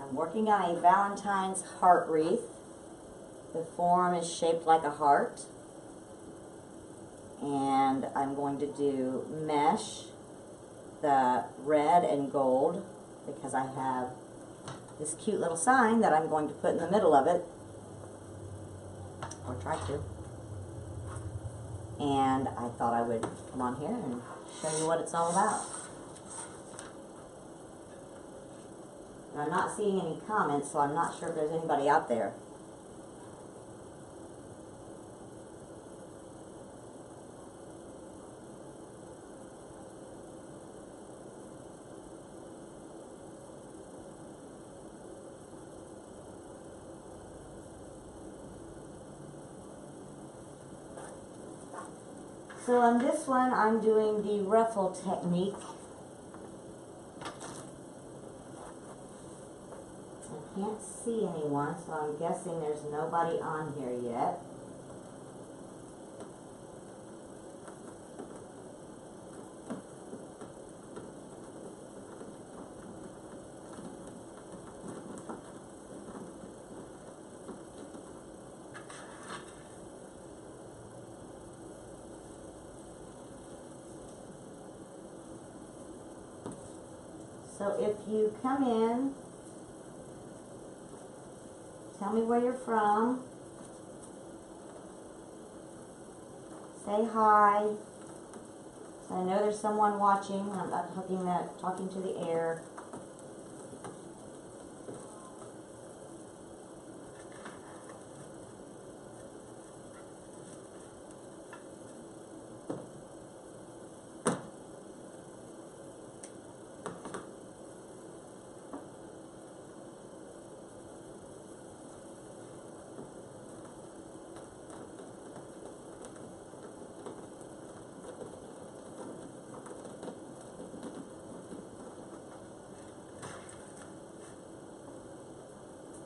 I'm working on a Valentine's heart wreath. The form is shaped like a heart. And I'm going to do mesh, the red and gold, because I have this cute little sign that I'm going to put in the middle of it, or try to. And I thought I would come on here and show you what it's all about. And I'm not seeing any comments, so I'm not sure if there's anybody out there. So on this one, I'm doing the ruffle technique. I can't see anyone, so I'm guessing there's nobody on here yet. So if you come in, tell me where you're from, say hi, so I know there's someone watching. I'm not talking to the air.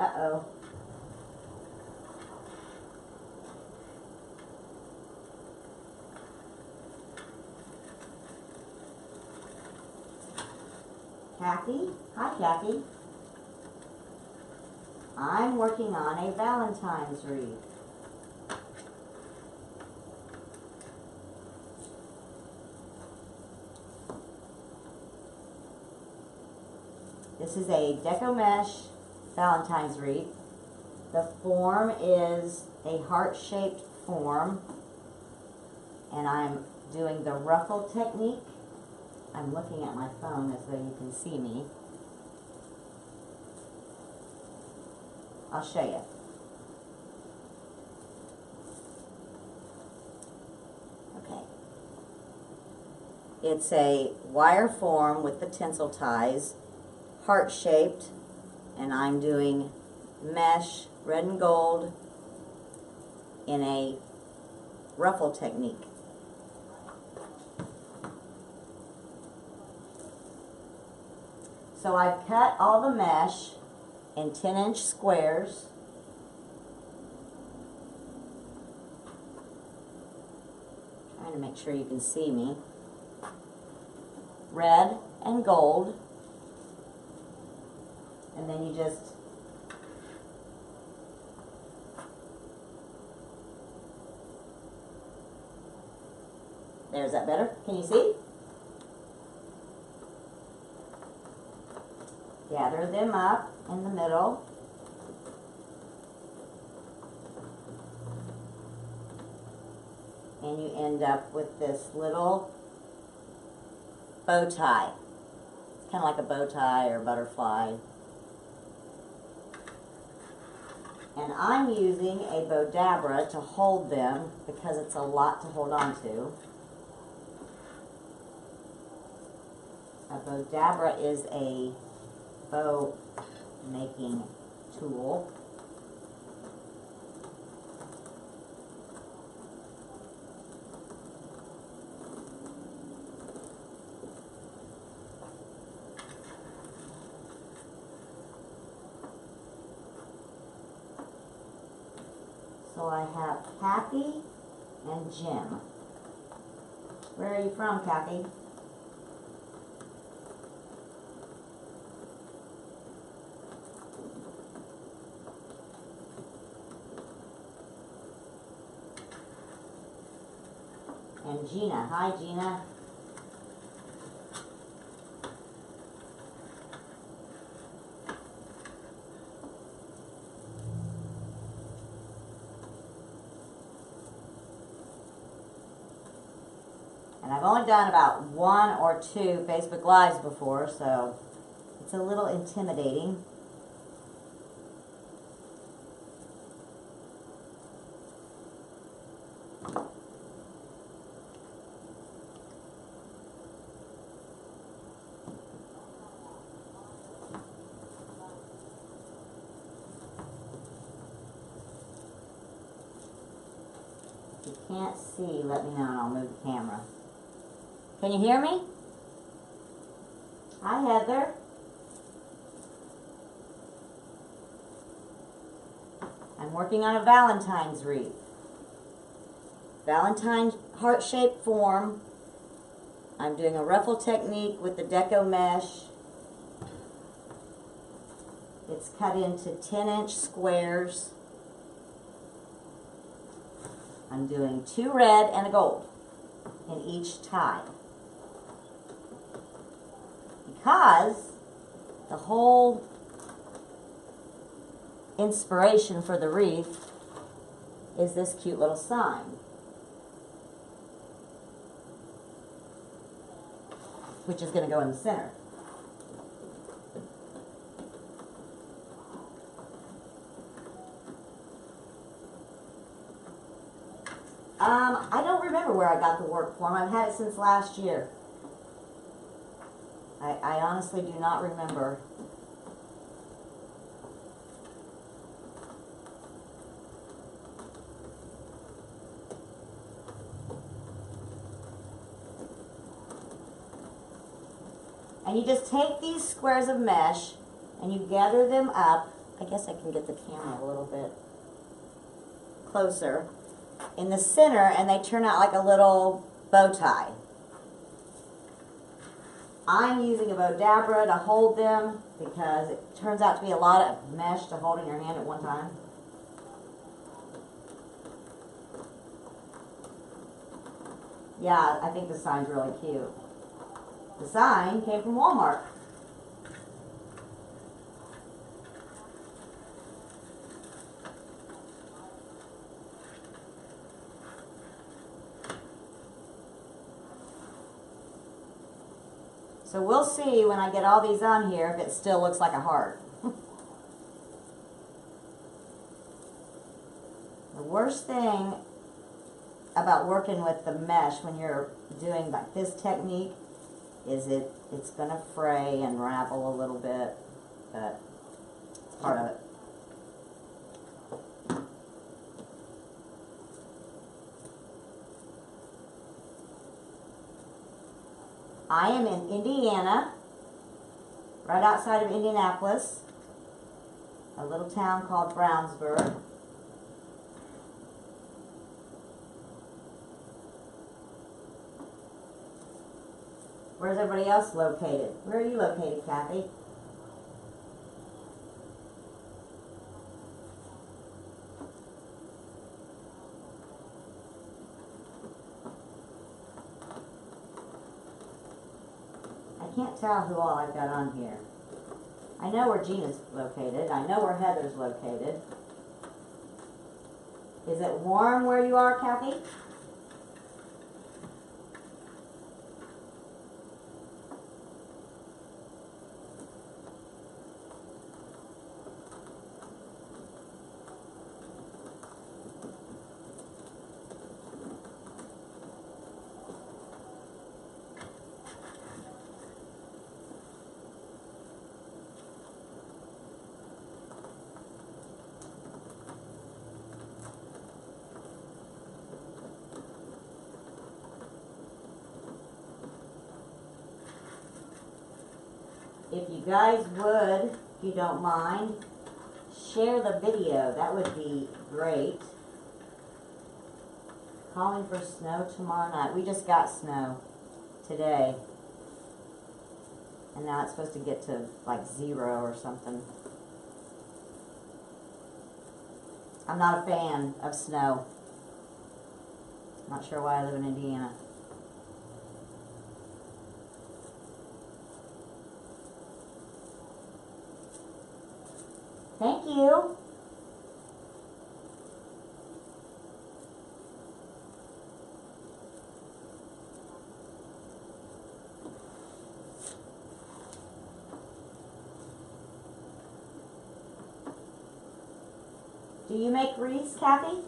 Uh-oh. Kathy? Hi, Kathy. I'm working on a Valentine's wreath. This is a Deco mesh Valentine's wreath. The form is a heart-shaped form, and I'm doing the ruffle technique. I'm looking at my phone as though you can see me. I'll show you. Okay. It's a wire form with the tinsel ties, heart-shaped, and I'm doing mesh, red and gold, in a ruffle technique. So I've cut all the mesh in 10-inch squares. Trying to make sure you can see me. Red and gold. And then you just there's that better? Can you see? Gather them up in the middle. And you end up with this little bow tie. It's kind of like a bow tie or butterfly. And I'm using a Bodabra to hold them because it's a lot to hold on to. A Bodabra is a bow making tool. So I have Kathy and Jim. Where are you from, Kathy? and Gina. Hi, Gina. And I've only done about 1 or 2 Facebook Lives before, so it's a little intimidating. If you can't see, let me know and I'll move the camera. Can you hear me? Hi, Heather. I'm working on a Valentine's wreath. Valentine heart-shaped form. I'm doing a ruffle technique with the Deco mesh. It's cut into 10-inch squares. I'm doing 2 red and a gold in each tie. Because the whole inspiration for the wreath is this cute little sign. Which is going to go in the center. I don't remember where I got the work form. I've had it since last year. I honestly do not remember. And you just take these squares of mesh and you gather them up. I guess I can get the camera a little bit closer. In the center, and they turn out like a little bow tie. I'm using a Bodabra to hold them because it turns out to be a lot of mesh to hold in your hand at one time. Yeah, I think the sign's really cute. The sign came from Walmart. So we'll see when I get all these on here if it still looks like a heart. The worst thing about working with the mesh when you're doing like this technique is it's going to fray and ravel a little bit, but it's part of it. I am in Indiana, right outside of Indianapolis, a little town called Brownsburg. Where's everybody else located? Where are you located, Kathy? I can't tell who all I've got on here. I know where Gina's located. I know where Heather's located. Is it warm where you are, Kathy? If you guys would, if you don't mind, share the video. That would be great. Calling for snow tomorrow night. We just got snow today. And now it's supposed to get to like 0 or something. I'm not a fan of snow. Not sure why I live in Indiana. Thank you. Do you make wreaths, Kathy?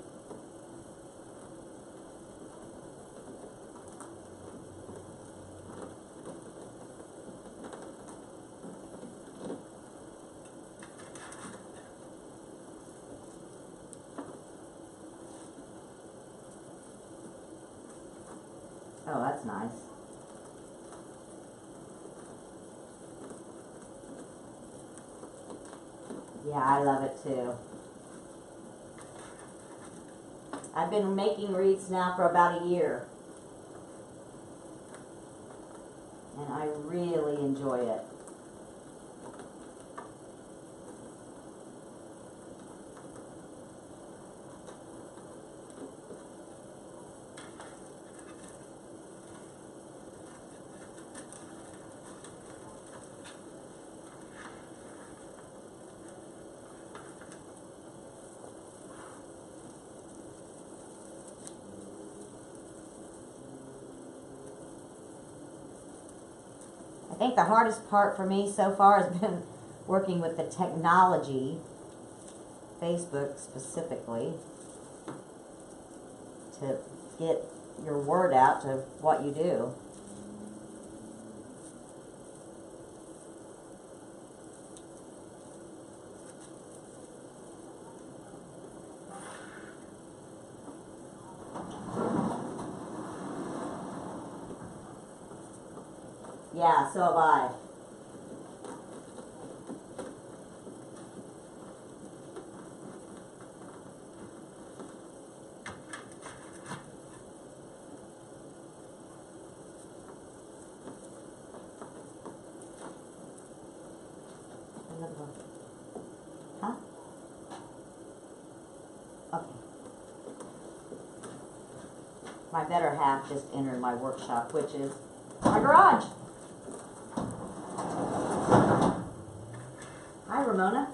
Oh, that's nice. Yeah, I love it too. I've been making wreaths now for about a year. And I really enjoy it. I think the hardest part for me so far has been working with the technology, Facebook specifically, to get your word out to what you do. Yeah, so have I. Huh? Okay. My better half just entered my workshop, which is my garage. Hi, Ramona.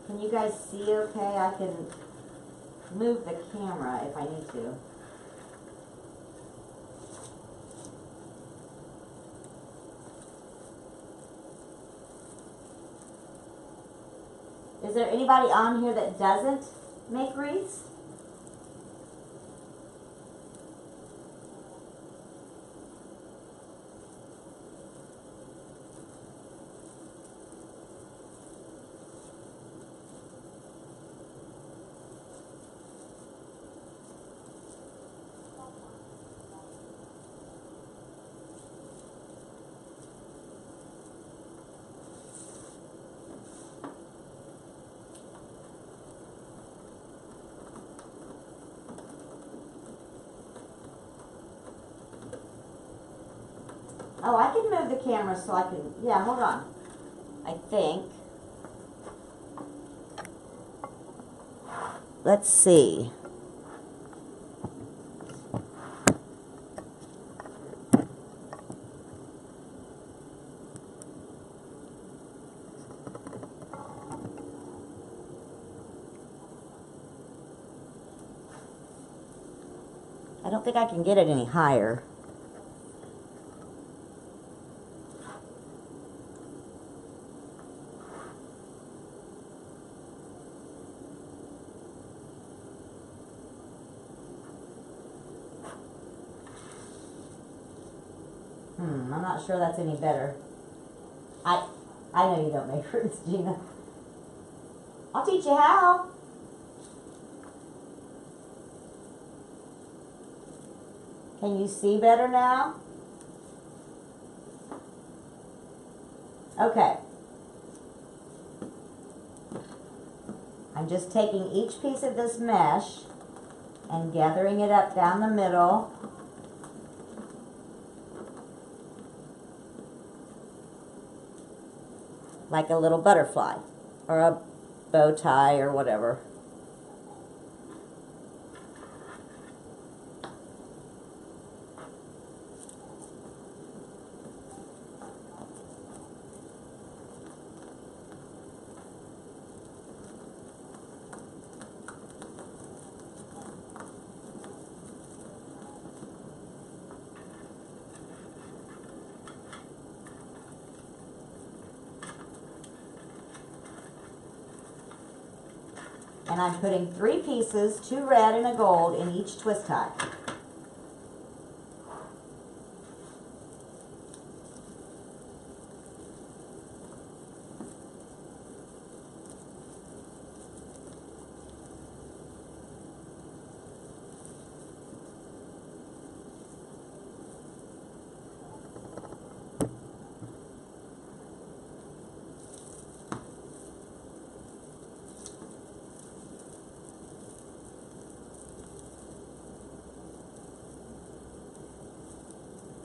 Can you guys see okay? I can move the camera if I need to. Is there anybody on here that doesn't make wreaths? Oh, I can move the camera so I can, yeah, hold on. I think. Let's see. I don't think I can get it any higher. I'm not sure that's any better. I know you don't make fruits, Gina. I'll teach you how. Can you see better now? Okay. I'm just taking each piece of this mesh and gathering it up down the middle. Like a little butterfly or a bow tie or whatever. And I'm putting 3 pieces, 2 red and a gold, in each twist tie.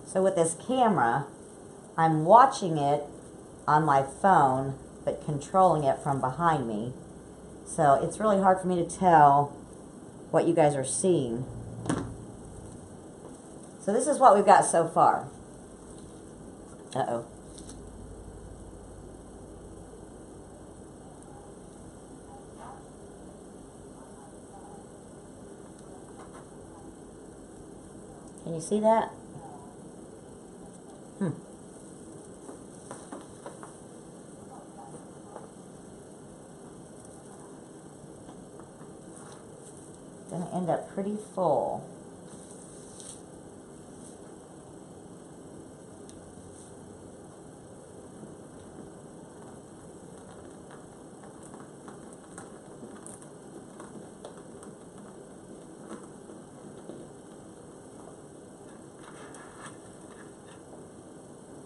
So with this camera, I'm watching it on my phone, but controlling it from behind me. So it's really hard for me to tell what you guys are seeing. So this is what we've got so far. Uh-oh. Can you see that? Gonna end up pretty full.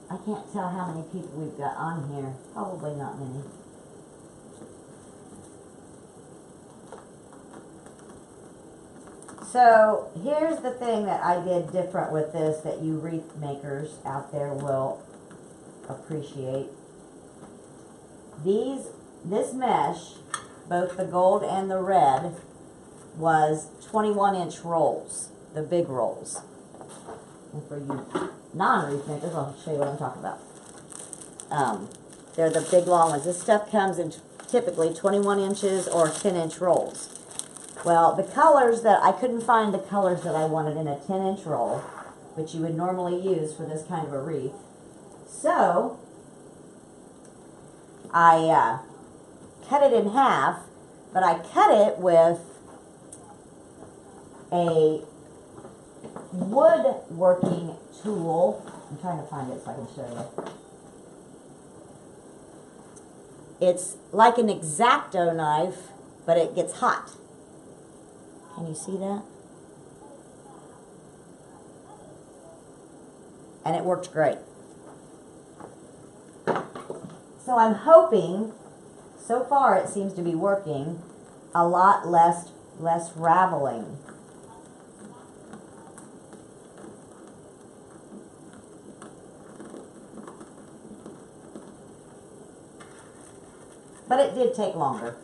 I can't tell how many people we've got on here. Probably not many. So here's the thing that I did different with this that you wreath makers out there will appreciate. This mesh, both the gold and the red, was 21-inch rolls, the big rolls. And for you non-wreath makers, I'll show you what I'm talking about. They're the big long ones. This stuff comes in typically 21 inches or 10-inch rolls. Well, the colors that, I couldn't find the colors that I wanted in a 10-inch roll, which you would normally use for this kind of a wreath. So, I cut it in half, but I cut it with a woodworking tool. I'm trying to find it so I can show you. It's like an X-Acto knife, but it gets hot. Can you see that? And it worked great. So I'm hoping, so far it seems to be working, a lot less raveling. But it did take longer.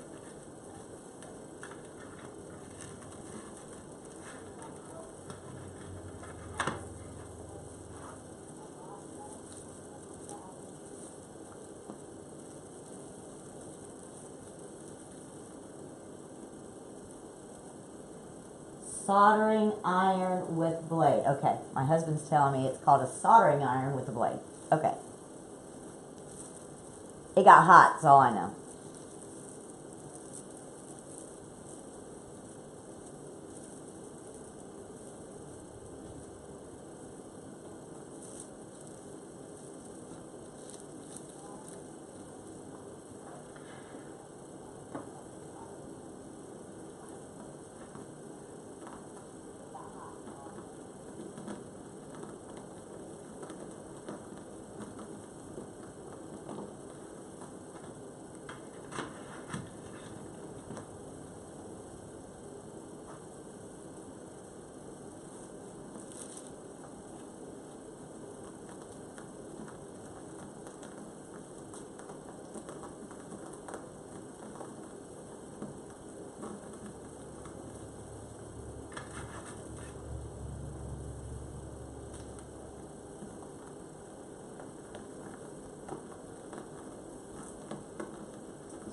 Soldering iron with blade. Okay, my husband's telling me it's called a soldering iron with a blade. Okay. It got hot, that's all I know.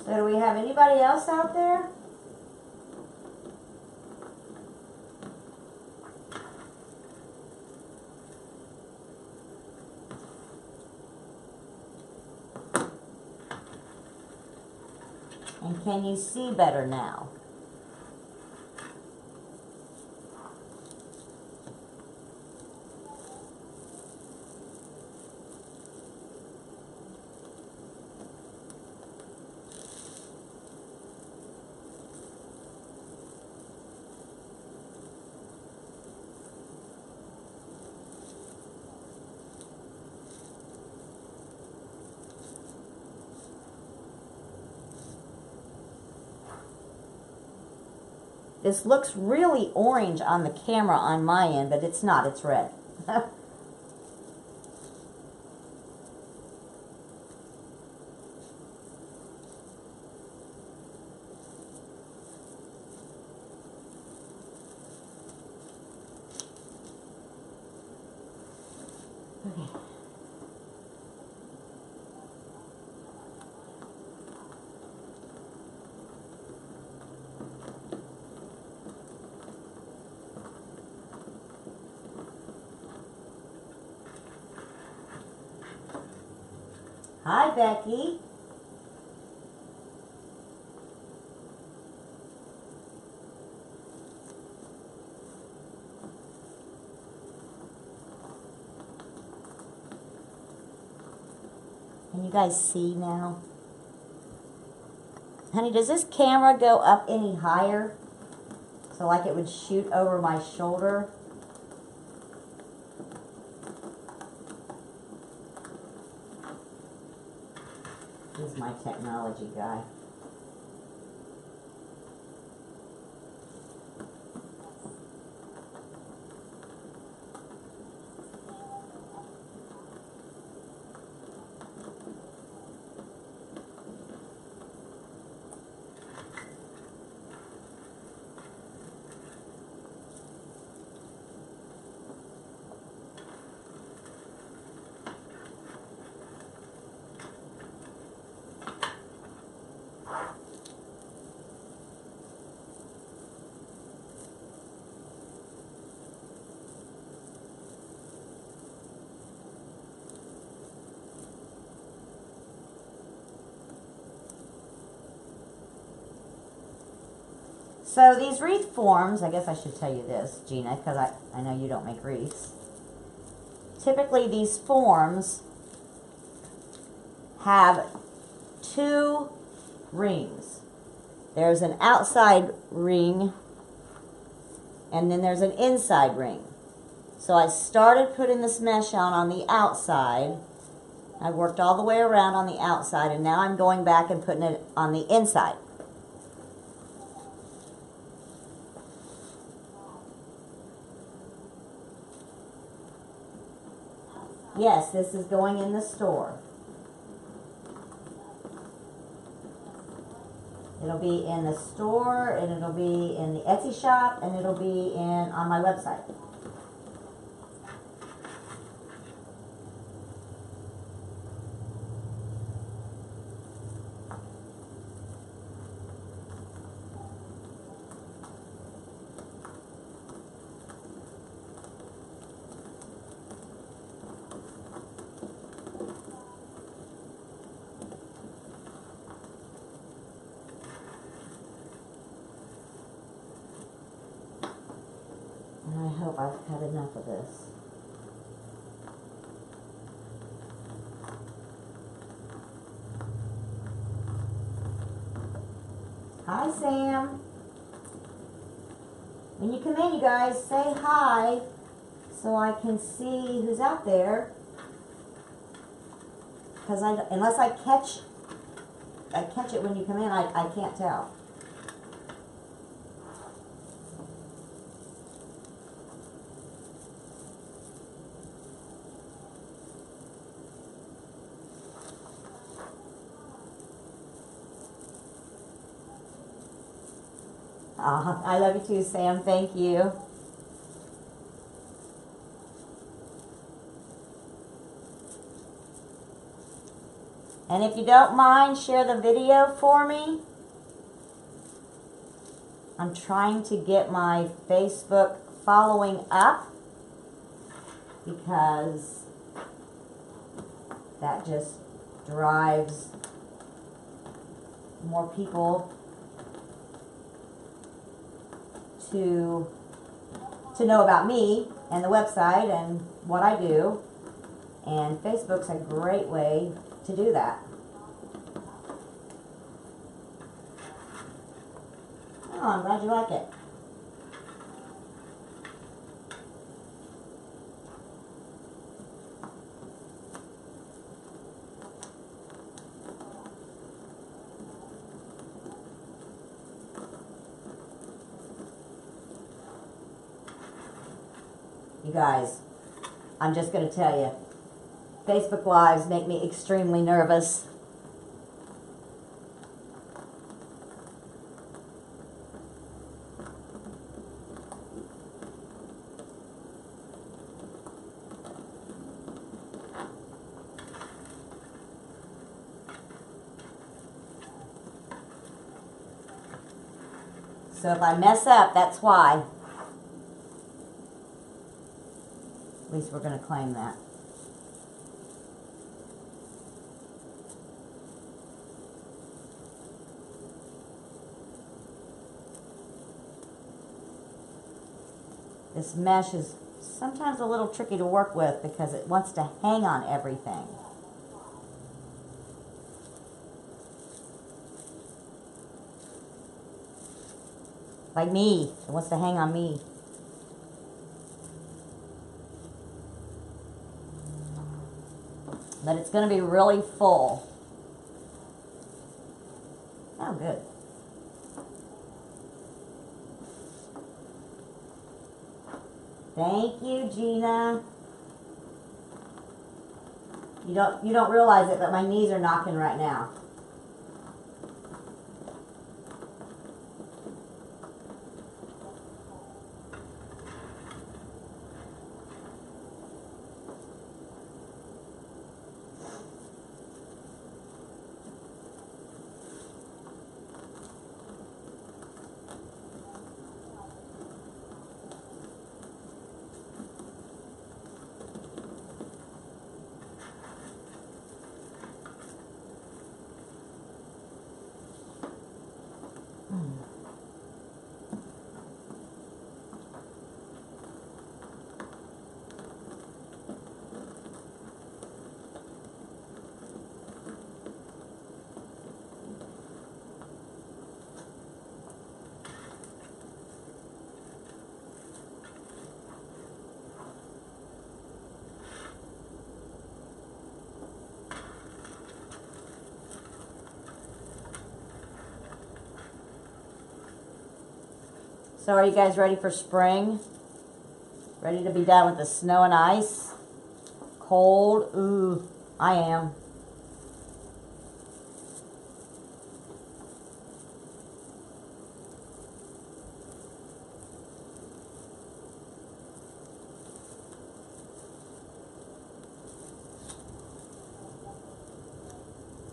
So do we have anybody else out there? And can you see better now? This looks really orange on the camera on my end, but it's not, it's red. Okay. Hi, Becky. Can you guys see now? Honey, does this camera go up any higher? So like it would shoot over my shoulder? He's my technology guy. So these wreath forms, I guess I should tell you this, Gina, because I know you don't make wreaths. Typically these forms have two rings. There's an outside ring and then there's an inside ring. So I started putting this mesh on the outside. I worked all the way around on the outside and now I'm going back and putting it on the inside. Yes, this is going in the store. It'll be in the store, and it'll be in the Etsy shop, and it'll be on my website. And I hope I've had enough of this. Hi, Sam. When you come in, you guys, say hi so I can see who's out there. Because unless I catch it when you come in, I can't tell. I love you too, Sam. Thank you. And if you don't mind, share the video for me. I'm trying to get my Facebook following up because that just drives more people to know about me and the website and what I do. And Facebook's a great way to do that. Oh, I'm glad you like it. You guys, I'm just going to tell you, Facebook Lives make me extremely nervous. So if I mess up, that's why. At least we're going to claim that. This mesh is sometimes a little tricky to work with because it wants to hang on everything. Like me, it wants to hang on me. But it's going to be really full. Oh, good. Thank you, Gina. You don't realize it, but my knees are knocking right now. So are you guys ready for spring? Ready to be done with the snow and ice? Cold? Ooh, I am.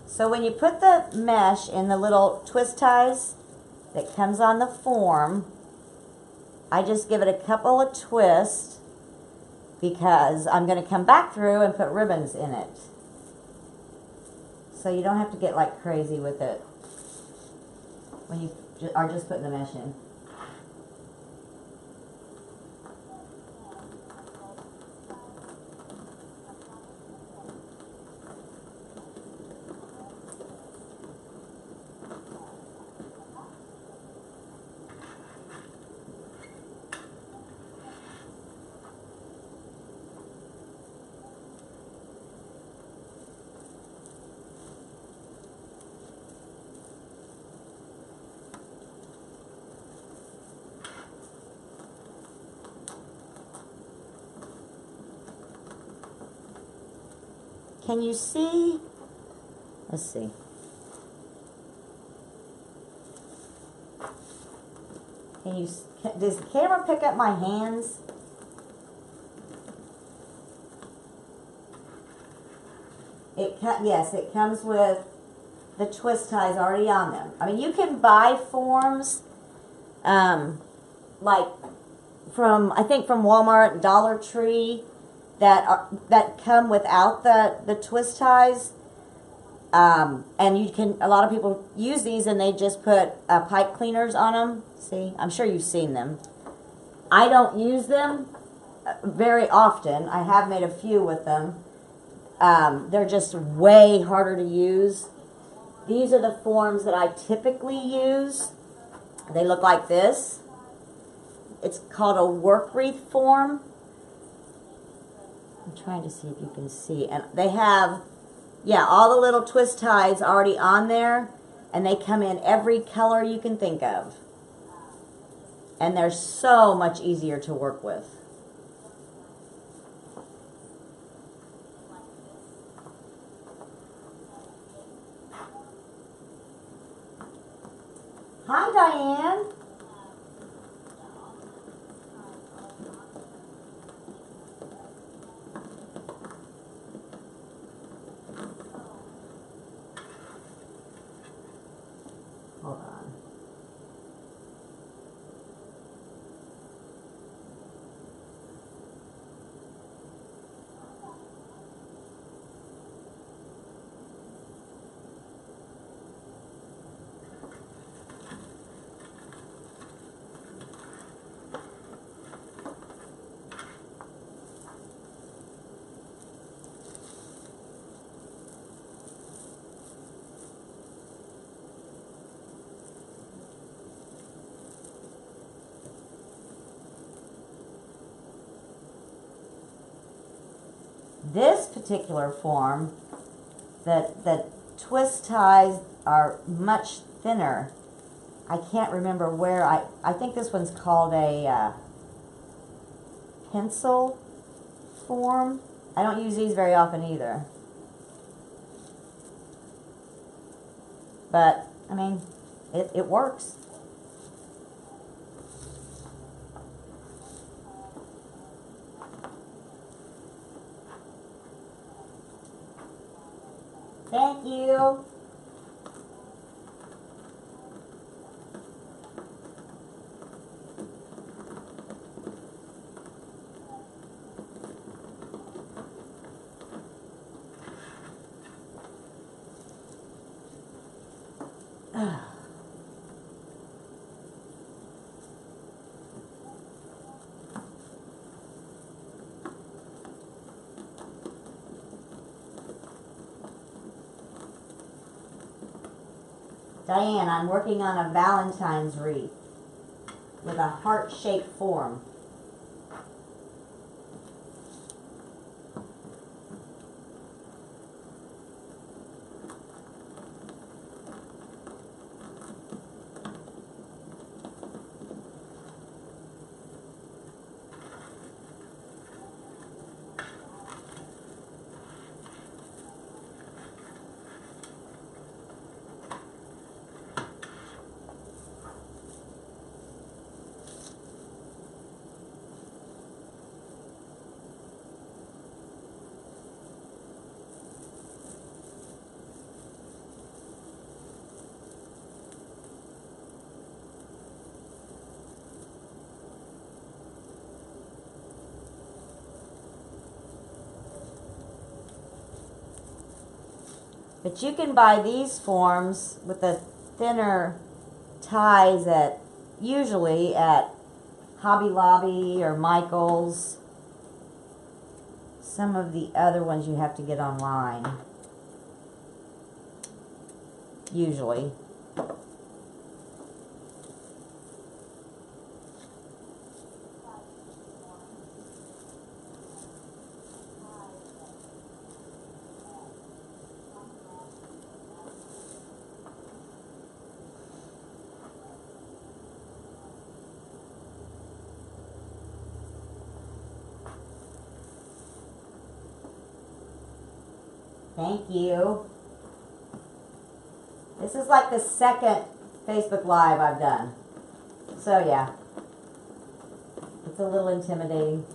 So when you put the mesh in the little twist ties that comes on the form, I just give it a couple of twists because I'm going to come back through and put ribbons in it. So you don't have to get like crazy with it when you are just putting the mesh in. Can you see? Let's see. Does the camera pick up my hands? Yes, it comes with the twist ties already on them. I mean, you can buy forms, like I think from Walmart and Dollar Tree, that come without the twist ties. And a lot of people use these and they just put pipe cleaners on them. See, I'm sure you've seen them. I don't use them very often. I have made a few with them. They're just way harder to use. These are the forms that I typically use. They look like this. It's called a work wreath form. I'm trying to see if you can see. And they have, yeah, all the little twist ties already on there. And they come in every color you can think of. And they're so much easier to work with. Hi, Diane. Hold on. This particular form, the twist ties are much thinner. I can't remember where I think this one's called a pencil form. I don't use these very often either. But, I mean, it works. Thank you. Diane, I'm working on a Valentine's wreath with a heart-shaped form. But you can buy these forms with the thinner ties usually at Hobby Lobby or Michael's. Some of the other ones you have to get online. Usually. Thank you. This is like the second Facebook Live I've done. So yeah, it's a little intimidating.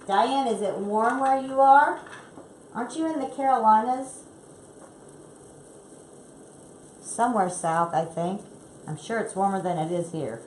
Diane, is it warm where you are? Aren't you in the Carolinas? Somewhere south, I think. I'm sure it's warmer than it is here.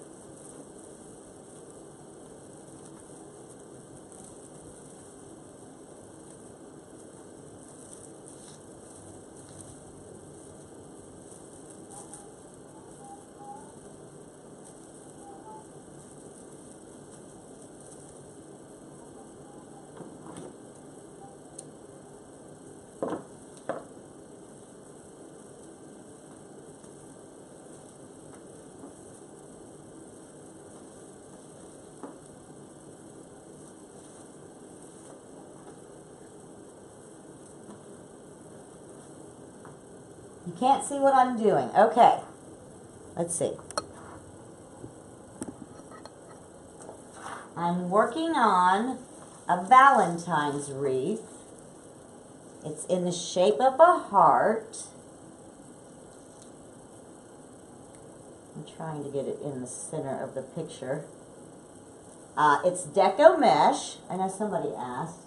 You can't see what I'm doing. Okay. Let's see. I'm working on a Valentine's wreath. It's in the shape of a heart. I'm trying to get it in the center of the picture. It's Deco mesh. I know somebody asked.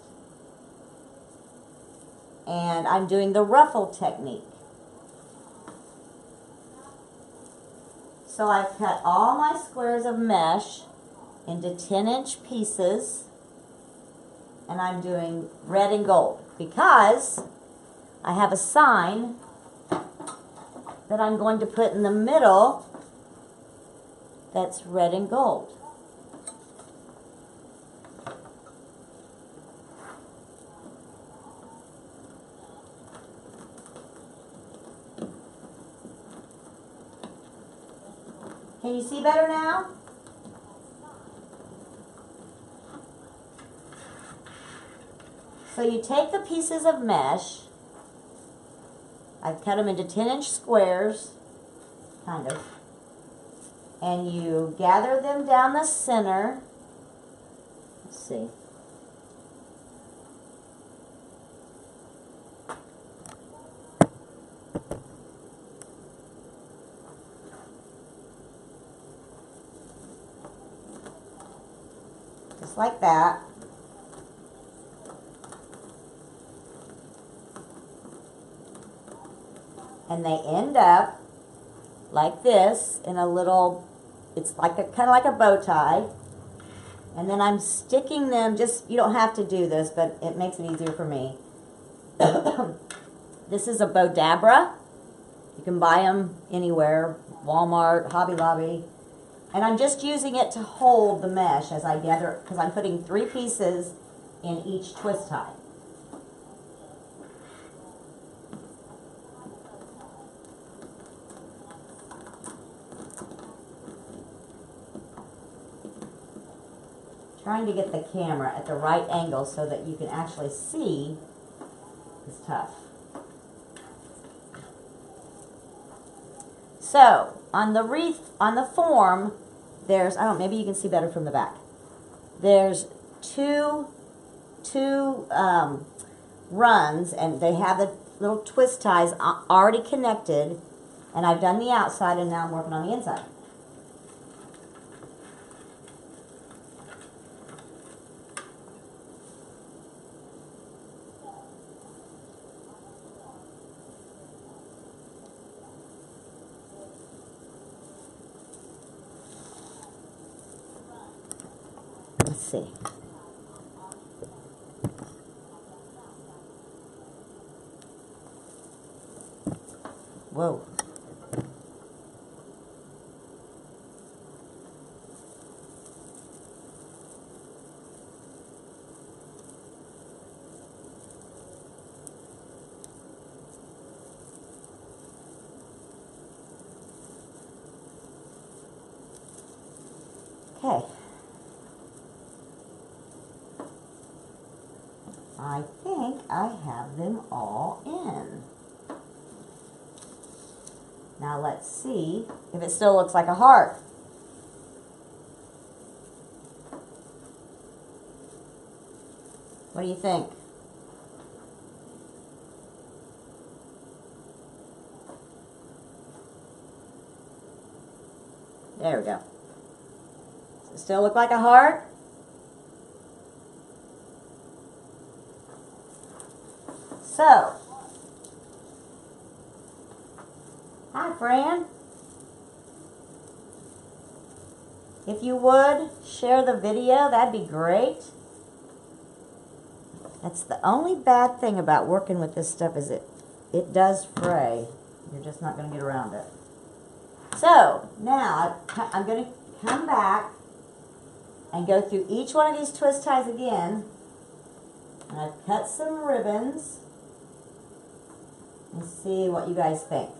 And I'm doing the ruffle technique. So I've cut all my squares of mesh into 10-inch pieces, and I'm doing red and gold because I have a sign that I'm going to put in the middle that's red and gold. Can you see better now? So you take the pieces of mesh, I've cut them into 10-inch squares, kind of, and you gather them down the center. Let's see. Just like that. And they end up like this in a little, it's like a kind of like a bow tie. And then I'm sticking them, just, you don't have to do this, but it makes it easier for me. This is a Bodabra. You can buy them anywhere, Walmart, Hobby Lobby. And I'm just using it to hold the mesh as I gather, because I'm putting 3 pieces in each twist tie. Trying to get the camera at the right angle so that you can actually see is tough. So, on the wreath, on the form, there's, I don't know, maybe you can see better from the back. There's two runs, and they have the little twist ties already connected, and I've done the outside, and now I'm working on the inside. Let's see. Whoa. Okay. I think I have them all in. Now let's see if it still looks like a heart. What do you think? There we go. Does it still look like a heart? So, hi Fran. If you would, share the video, that'd be great. That's the only bad thing about working with this stuff is it does fray. You're just not going to get around it. So, now I'm going to come back and go through each one of these twist ties again. And I've cut some ribbons. And see what you guys think.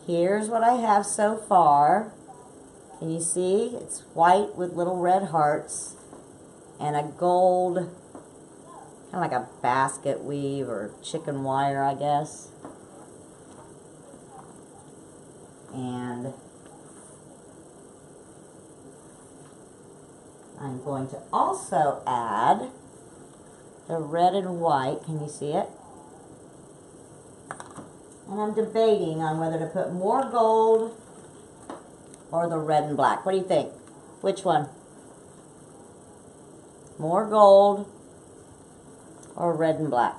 Here's what I have so far. Can you see? It's white with little red hearts and a gold, kind of like a basket weave or chicken wire, I guess. And I'm going to also add the red and white. Can you see it? And I'm debating on whether to put more gold or the red and black. What do you think? Which one? More gold or red and black?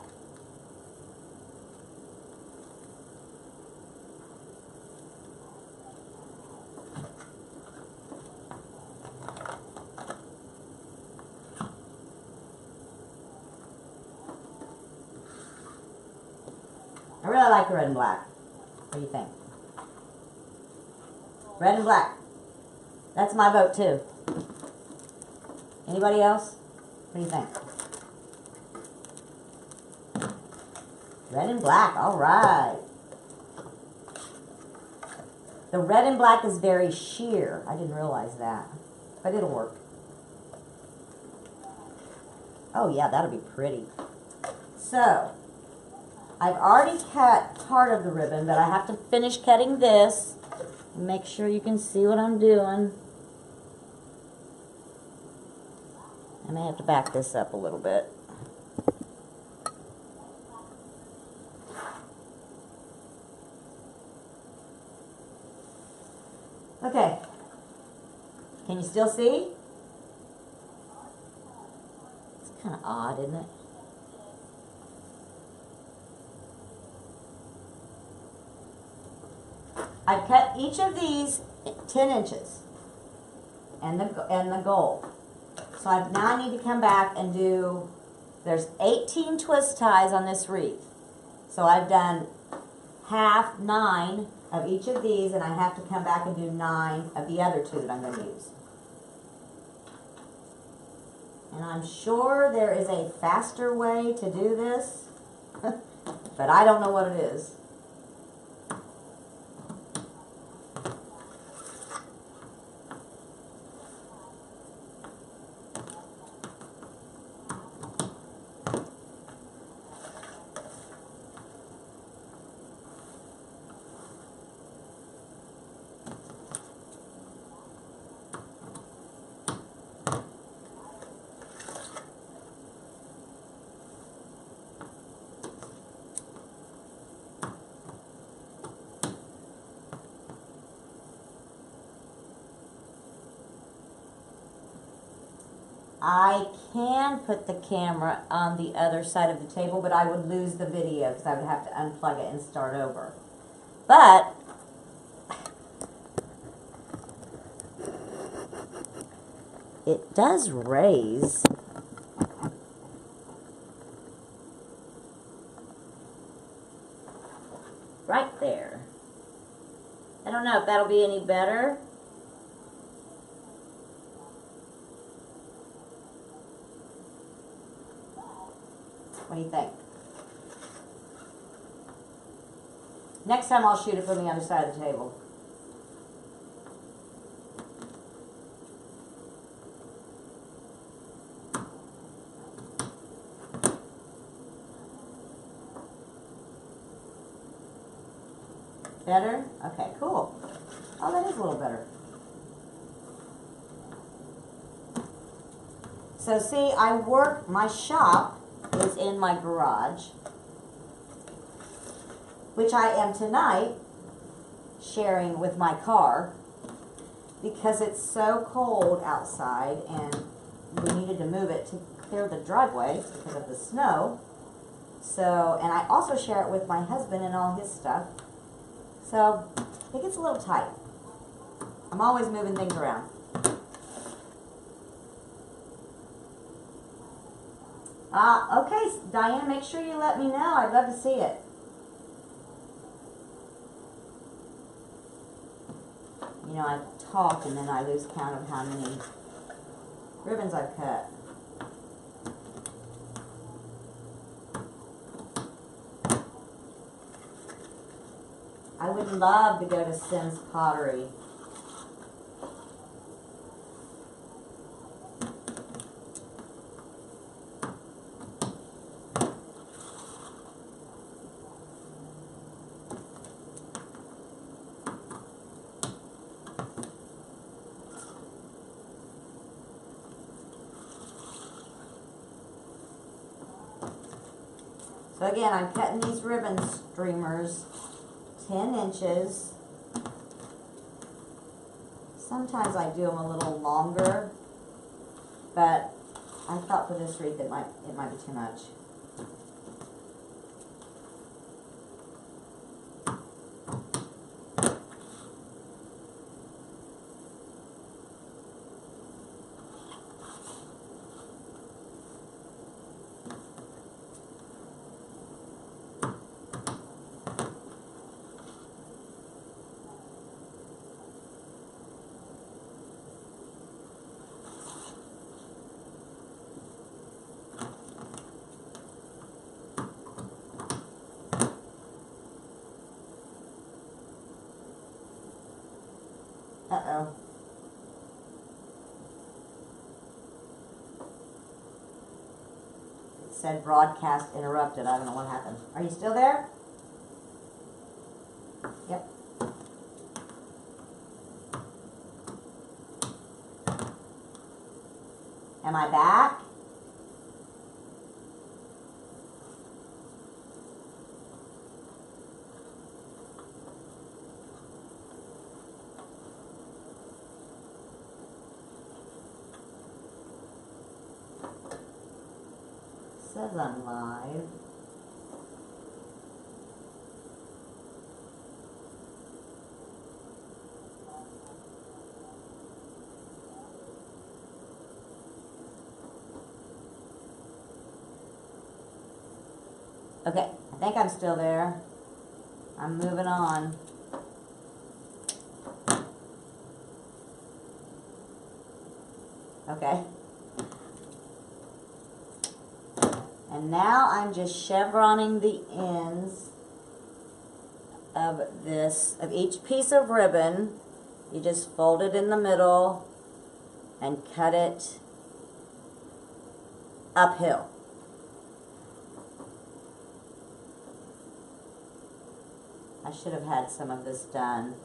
I really like the red and black. What do you think? Red and black. That's my vote too. Anybody else? What do you think? Red and black, all right. The red and black is very sheer. I didn't realize that, but it'll work. Oh yeah, that'll be pretty. So, I've already cut part of the ribbon, but I have to finish cutting this. Make sure you can see what I'm doing. I may have to back this up a little bit. Okay. Can you still see? It's kind of odd, isn't it? I've cut each of these 10 inches and the gold. So now I need to come back and do, there's 18 twist ties on this wreath. So I've done half, 9 of each of these, and I have to come back and do 9 of the other 2 that I'm going to use. And I'm sure there is a faster way to do this, but I don't know what it is. I can put the camera on the other side of the table, but I would lose the video because I would have to unplug it and start over. But it does raise. Right there. I don't know if that'll be any better. What do you think? Next time I'll shoot it from the other side of the table. Better? Okay, cool. Oh, that is a little better. So see, my shop is in my garage, which I am tonight sharing with my car because it's so cold outside and we needed to move it to clear the driveway because of the snow. So, and I also share it with my husband and all his stuff. So, it gets a little tight. I'm always moving things around. Okay, Diane, make sure you let me know. I'd love to see it. You know, I talk and then I lose count of how many ribbons I've cut. I would love to go to Sims Pottery. So again, I'm cutting these ribbon streamers 10 inches. Sometimes I do them a little longer, but I thought for this wreath it might be too much. Uh-oh. It said broadcast interrupted. I don't know what happened. Are you still there? Yep. Am I back? Says I'm live. Okay, I think I'm still there. I'm moving on. Okay. And now I'm just chevroning the ends of each piece of ribbon. You just fold it in the middle and cut it uphill. I should have had some of this done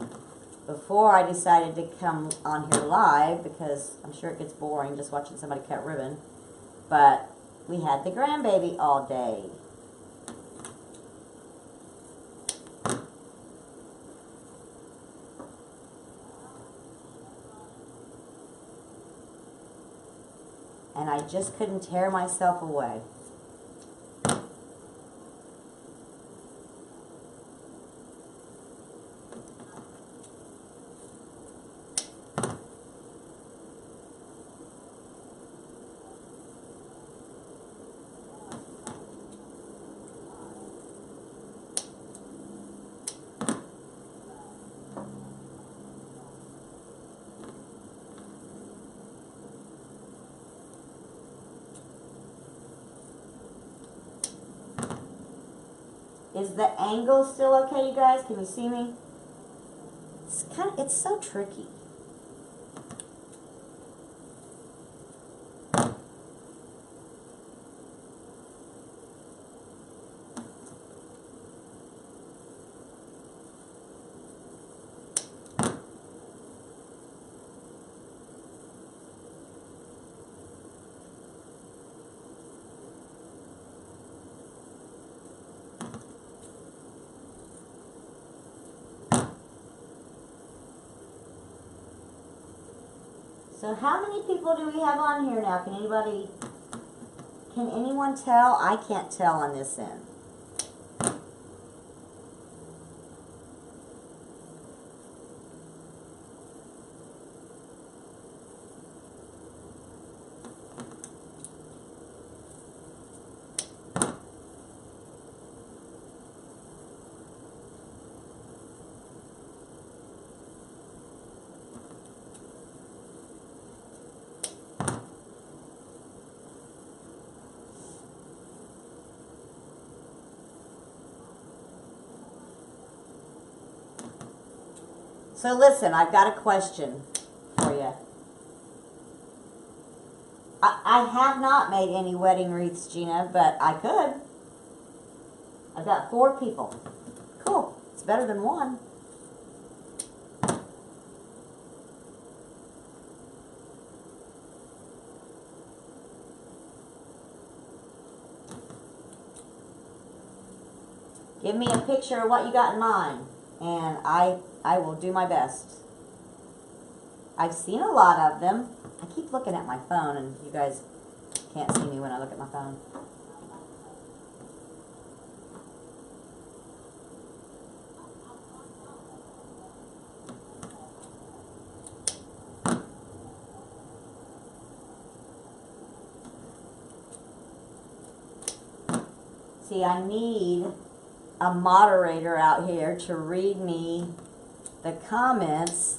before I decided to come on here live, because I'm sure it gets boring just watching somebody cut ribbon. But we had the grandbaby all day. And I just couldn't tear myself away. Is the angle still okay, you guys? Can you see me? It's so tricky. So how many people do we have on here now? Can anyone tell? I can't tell on this end. So listen, I've got a question for you. I have not made any wedding wreaths, Gina, but I could. I've got 4 people. Cool. It's better than 1. Give me a picture of what you got in mind, and I will do my best. I've seen a lot of them. I keep looking at my phone, and you guys can't see me when I look at my phone. See, I need a moderator out here to read me the comments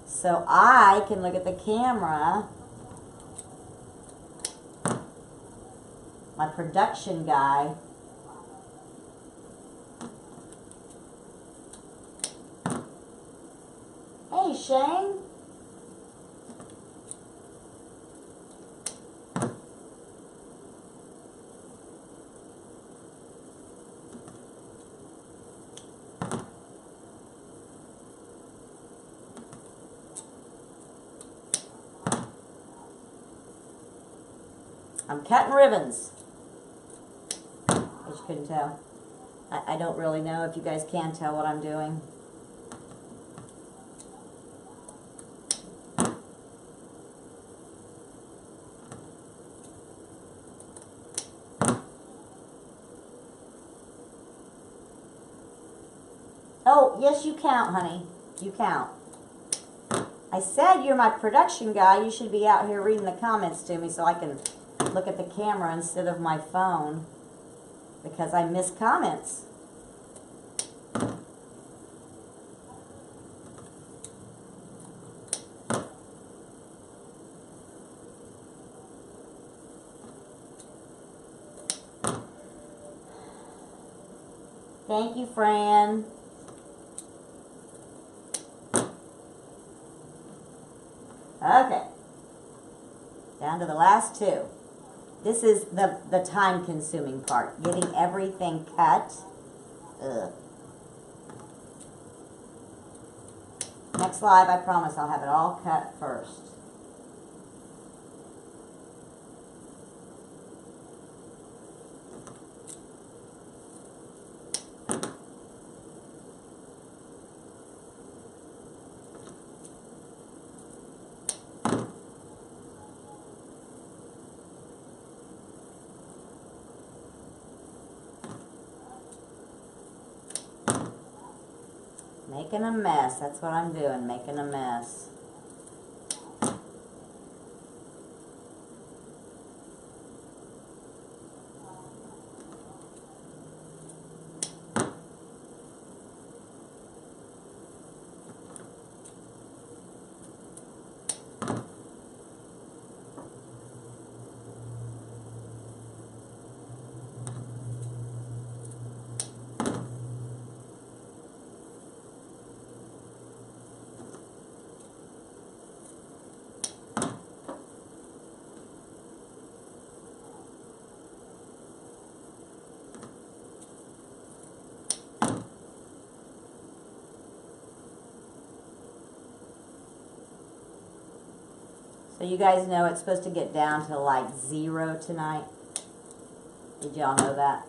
so I can look at the camera. My production guy. Hey, Shane. I'm cutting ribbons, as you couldn't tell. I don't really know if you guys can tell what I'm doing. Oh, yes, you count, honey. You count. I said you're my production guy. You should be out here reading the comments to me so I can look at the camera instead of my phone, because I miss comments. Thank you, Fran. Okay. Down to the last 2. This is the time-consuming part, getting everything cut. Ugh. Next live, I promise I'll have it all cut first. Making a mess. That's what I'm doing, making a mess. So you guys know it's supposed to get down to like 0 tonight. Did y'all know that?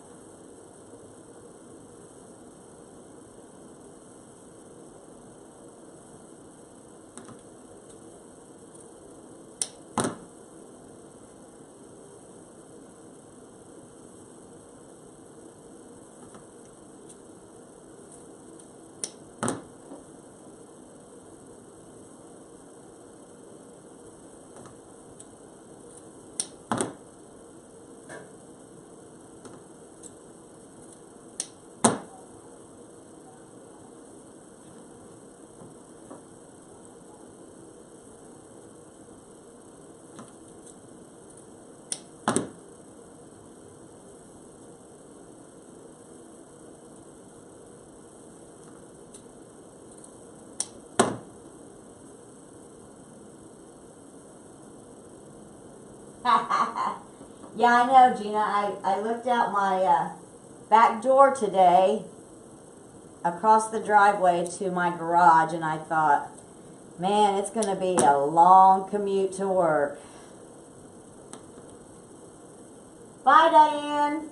Yeah, I know, Gina. I looked out my back door today across the driveway to my garage, and I thought, man, it's going to be a long commute to work. Bye, Diane.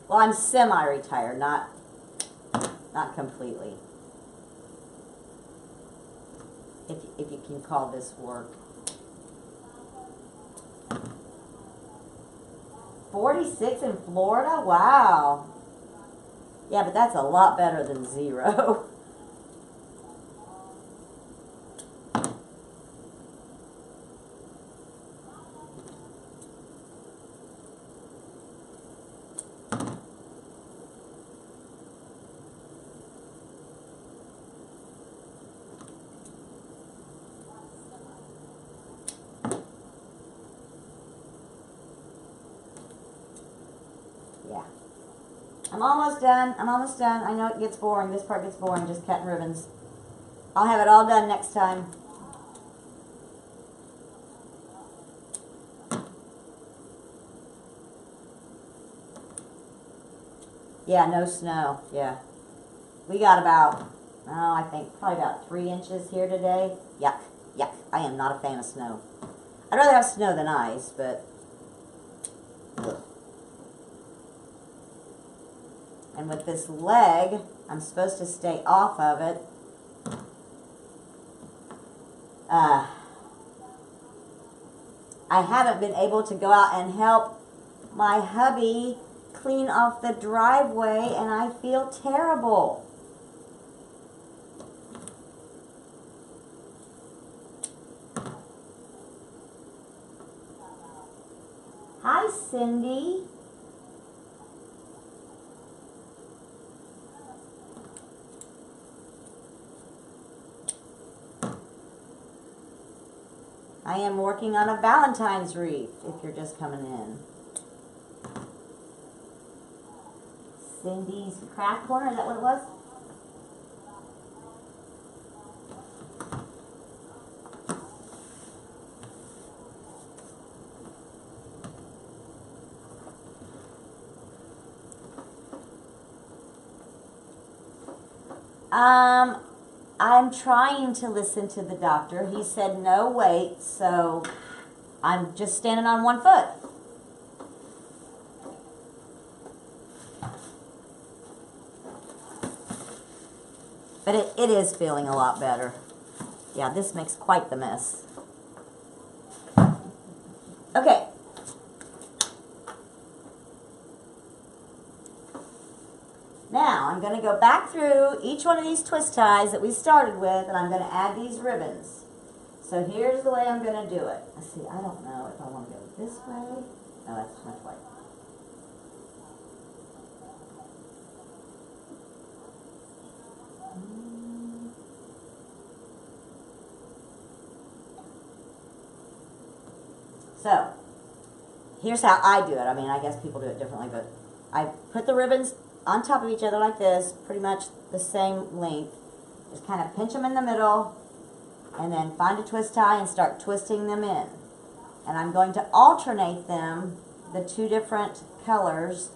Well, I'm semi-retired, not completely. If you can call this work. 46 in Florida? Wow. Yeah, but that's a lot better than 0. Yeah. I'm almost done. I'm almost done. I know it gets boring. This part gets boring, just cutting ribbons. I'll have it all done next time. Yeah, no snow. Yeah. We got about, oh, I think probably about 3 inches here today. Yuck. Yuck. I am not a fan of snow. I'd rather have snow than ice, but ugh. And with this leg, I'm supposed to stay off of it. I haven't been able to go out and help my hubby clean off the driveway, and I feel terrible. Hi, Cindy. I am working on a Valentine's wreath, if you're just coming in. Cindy's Craft Corner, is that what it was? I'm trying to listen to the doctor. He said no wait, so I'm just standing on one foot. But it is feeling a lot better. Yeah, this makes quite the mess. Okay. Now, I'm going to go back through each one of these twist ties that we started with, and I'm going to add these ribbons. So here's the way I'm going to do it. Let's see, I don't know if I want to go this way. No, that's too much white. So, here's how I do it. I mean, I guess people do it differently, but I put the ribbons on top of each other like this, pretty much the same length. Just kind of pinch them in the middle, and then find a twist tie and start twisting them in. And I'm going to alternate them, the 2 different colors,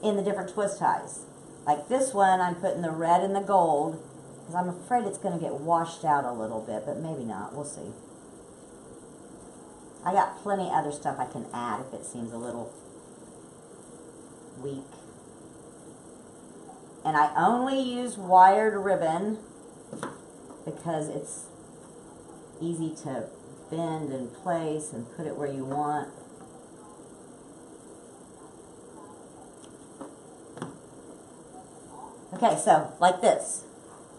in the different twist ties. Like this one, I'm putting the red and the gold, because I'm afraid it's going to get washed out a little bit, but maybe not. We'll see. I got plenty other stuff I can add if it seems a little weak. And I only use wired ribbon because it's easy to bend and place and put it where you want. Okay, so like this.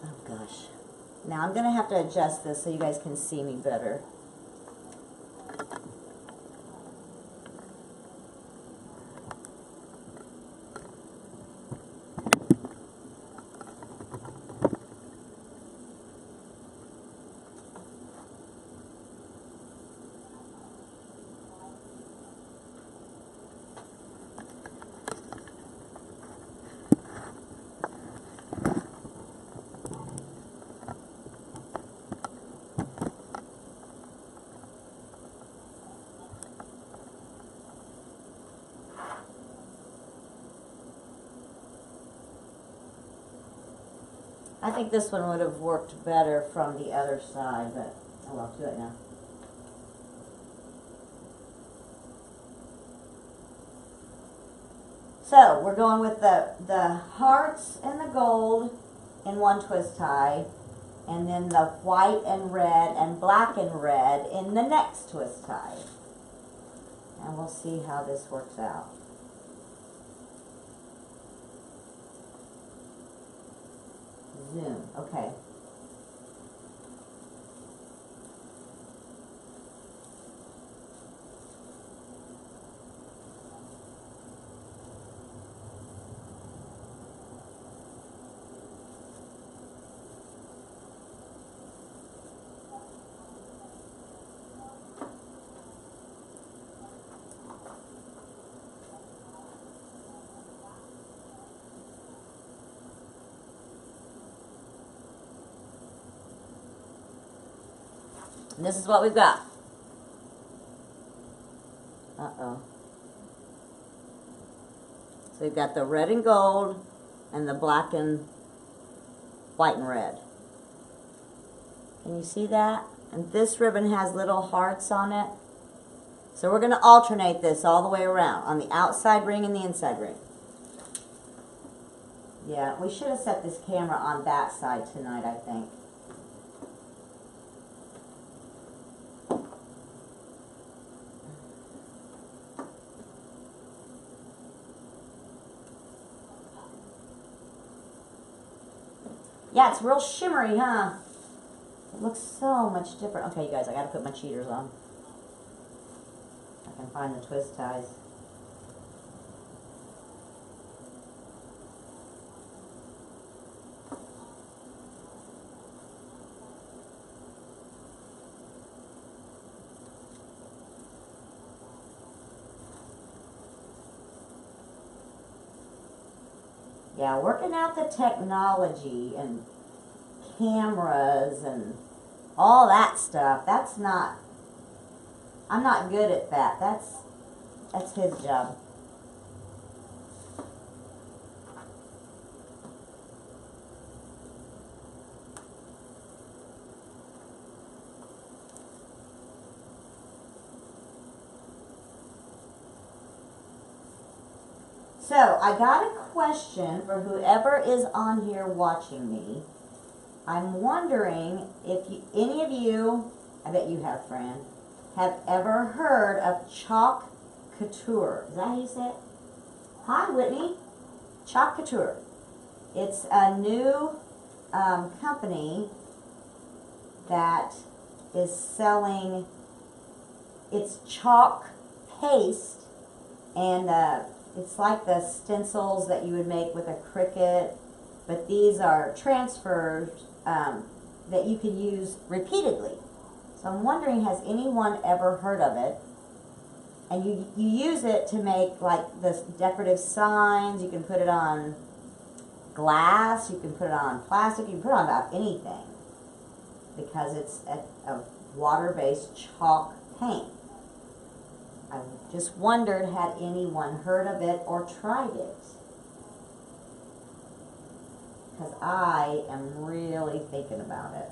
Oh gosh. Now I'm going to have to adjust this so you guys can see me better. I think this one would have worked better from the other side, but oh well, do it now. So we're going with the hearts and the gold in one twist tie, and then the white and red and black and red in the next twist tie. And we'll see how this works out. Zoom, okay. And this is what we've got. Uh-oh. So we've got the red and gold and the black and white and red. Can you see that? And this ribbon has little hearts on it. So we're going to alternate this all the way around on the outside ring and the inside ring. Yeah, we should have set this camera on that side tonight, I think. Yeah, it's real shimmery, huh? It looks so much different. Okay, you guys, I gotta put my cheaters on. I can find the twist ties. Yeah, working out the technology and cameras and all that stuff, that's not, I'm not good at that. That's his job. So, I got a question for whoever is on here watching me. I'm wondering if any of you, I bet you have, Fran, have ever heard of chalk couture. Is that how you say it? Hi, Whitney. Chalk couture. It's a new company that is selling, it's chalk paste, and it's like the stencils that you would make with a Cricut, but these are transfers that you can use repeatedly. So I'm wondering, has anyone ever heard of it? And you use it to make like the decorative signs. You can put it on glass, you can put it on plastic, you can put it on about anything, because it's a water-based chalk paint. I just wondered, had anyone heard of it or tried it? Because I am really thinking about it.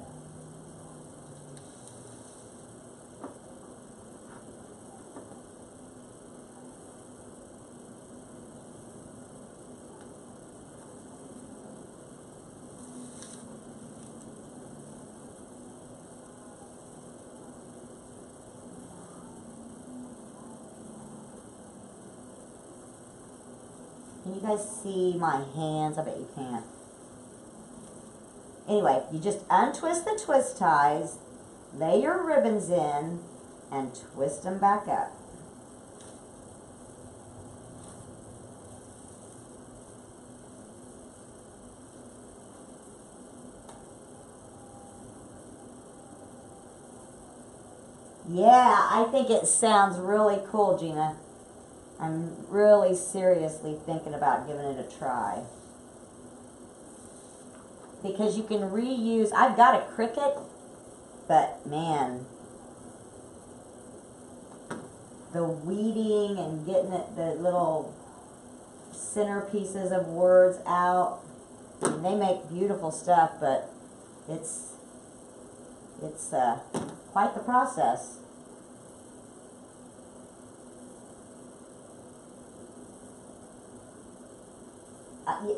Can you guys see my hands? I bet you can't. Anyway, you just untwist the twist ties, lay your ribbons in, and twist them back up. Yeah, I think it sounds really cool, Gina. I'm really seriously thinking about giving it a try. Because you can reuse, I've got a Cricut, but man, the weeding and getting it, the little center pieces of words out, and they make beautiful stuff, but it's quite the process.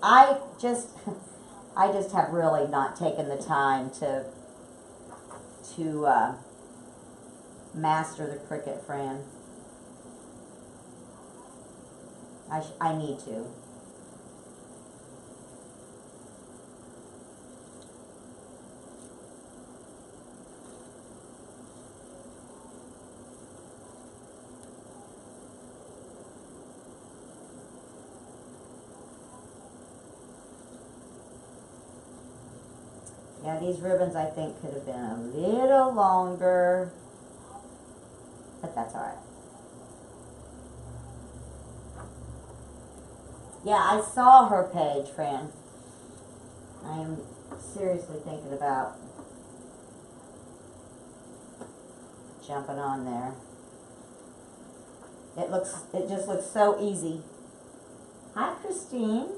I just have really not taken the time to master the Cricut, Fran. I need to. Yeah, these ribbons I think could have been a little longer, but that's all right. Yeah, I saw her page, Fran. I am seriously thinking about jumping on there. It just looks so easy. Hi, Christine.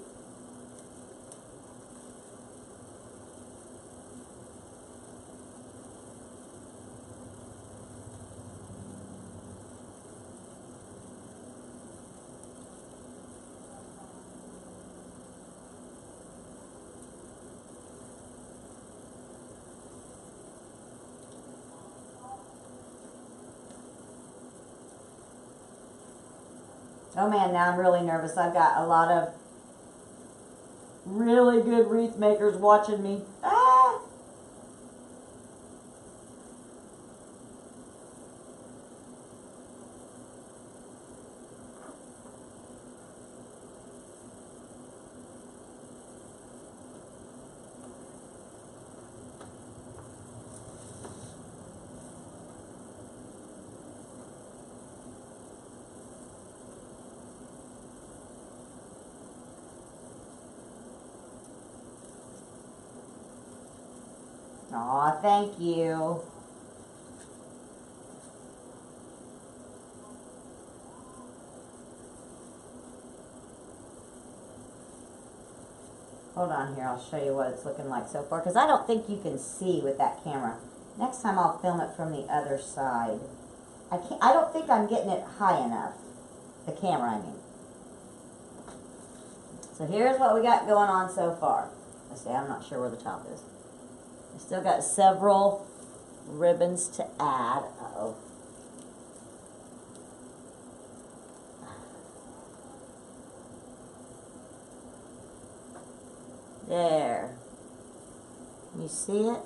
Oh man, now I'm really nervous. I've got a lot of really good wreath makers watching me. Ah! Aw, thank you. Hold on here, I'll show you what it's looking like so far, because I don't think you can see with that camera. Next time I'll film it from the other side. I don't think I'm getting it high enough. The camera, I mean. So here's what we got going on so far. Let's see, I'm not sure where the top is. I still got several ribbons to add. Uh-oh. There. Can you see it?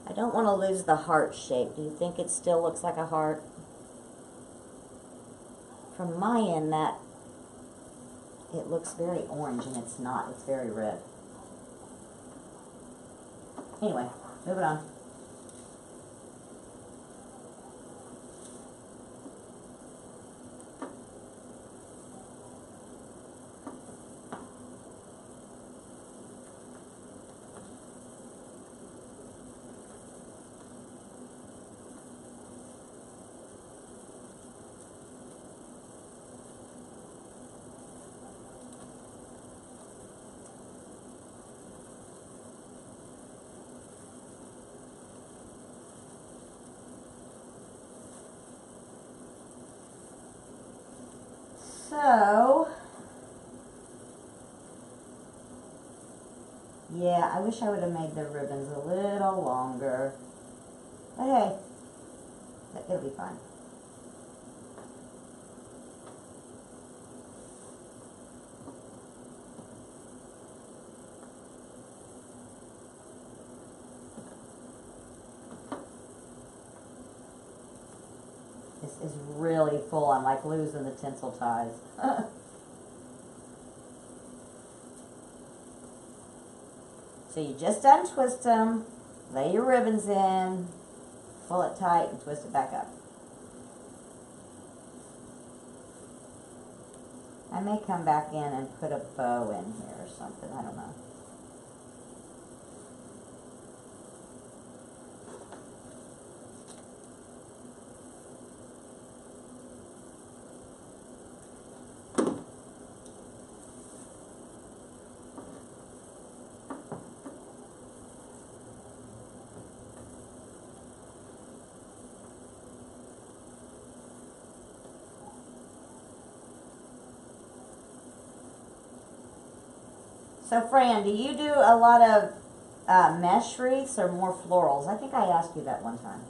I don't want to lose the heart shape. Do you think it still looks like a heart? From my end, that it looks very orange, and it's not. It's very red. Anyway, moving on. So, yeah, I wish I would have made the ribbons a little longer. But hey, it'll be fine. This is really full. I'm like losing the tinsel ties. So you just untwist them, lay your ribbons in, pull it tight, and twist it back up. I may come back in and put a bow in here or something. I don't know. So Fran, do you do a lot of mesh wreaths or more florals? I think I asked you that one time.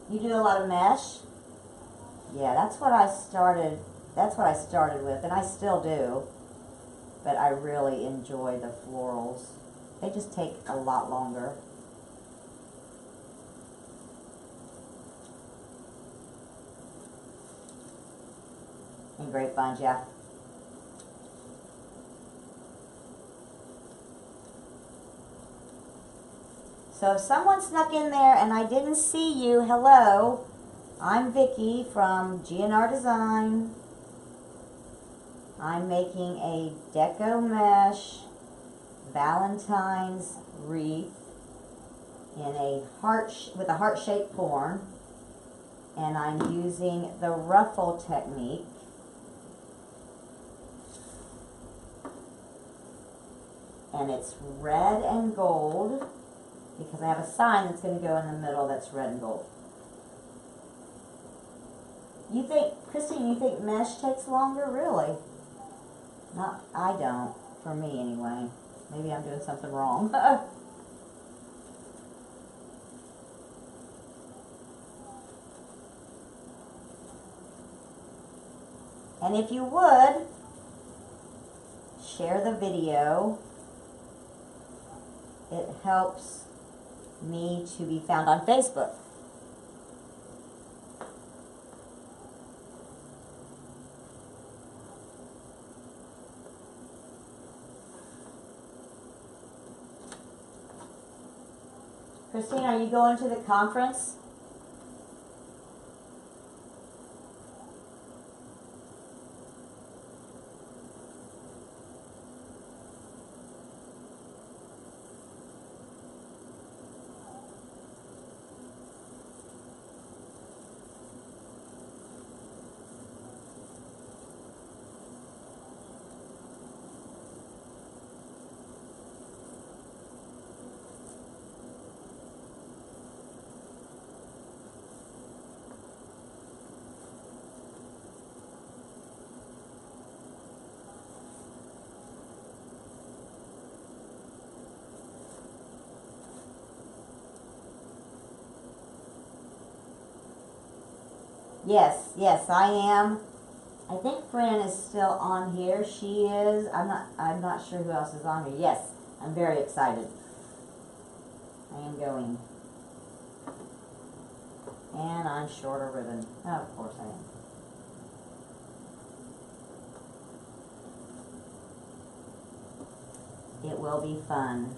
You do a lot of mesh? Yeah, that's what I started. That's what I started with, and I still do. But I really enjoy the florals. They just take a lot longer. And grapevines, yeah. So if someone snuck in there and I didn't see you, hello. I'm Vicki from GNR Design. I'm making a Deco Mesh Valentine's wreath in a with a heart-shaped form, and I'm using the ruffle technique. And it's red and gold because I have a sign that's going to go in the middle that's red and gold. You think, Christine, you think mesh takes longer? Really? Not, I don't. For me, anyway. Maybe I'm doing something wrong. And if you would, share the video. It helps me to be found on Facebook. Christine, are you going to the conference? Yes, yes, I am. I think Fran is still on here. She is. I'm not sure who else is on here. Yes, I'm very excited. I am going. And I'm short a ribbon. Oh, of course I am. It will be fun.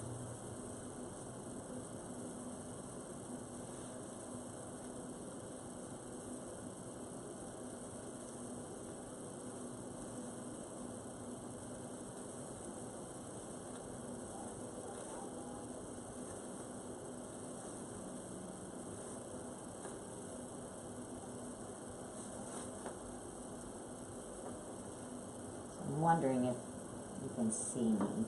I'm wondering if you can see me.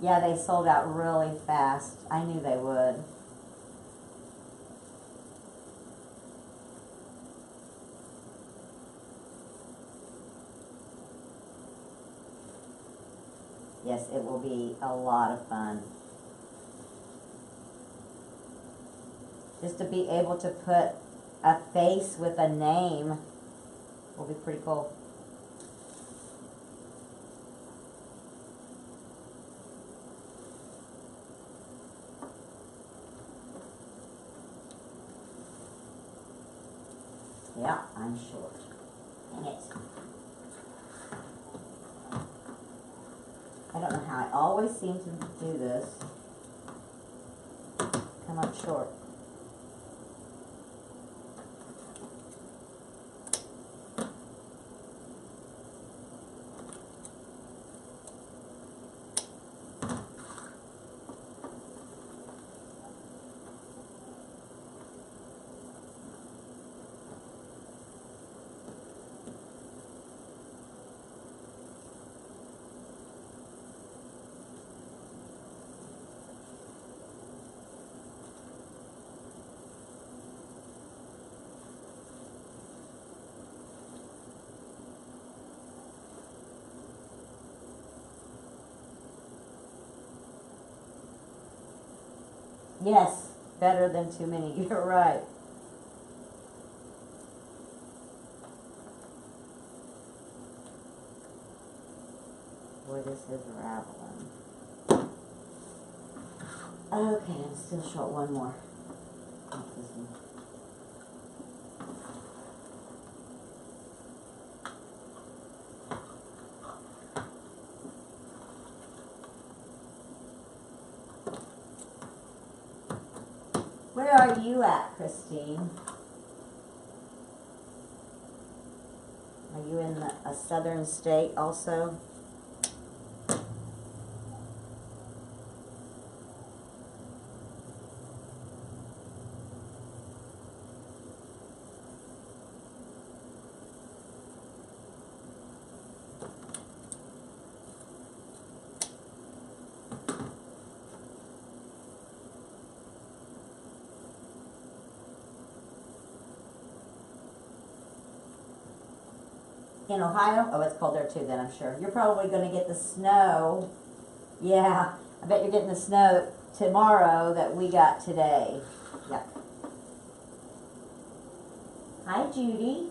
Yeah, they sold out really fast. I knew they would. Yes, it will be a lot of fun. Just to be able to put a face with a name will be pretty cool. Yeah, I'm short. Dang it. always seem to do this. Come up short. Yes, better than too many. You're right. Boy, this is raveling. Okay, I'm still short one more. Not this one. Where are you at, Christine? Are you in a southern state also? In Ohio? Oh, it's cold there too then, I'm sure. You're probably going to get the snow. Yeah, I bet you're getting the snow tomorrow that we got today. Yuck. Hi, Judy.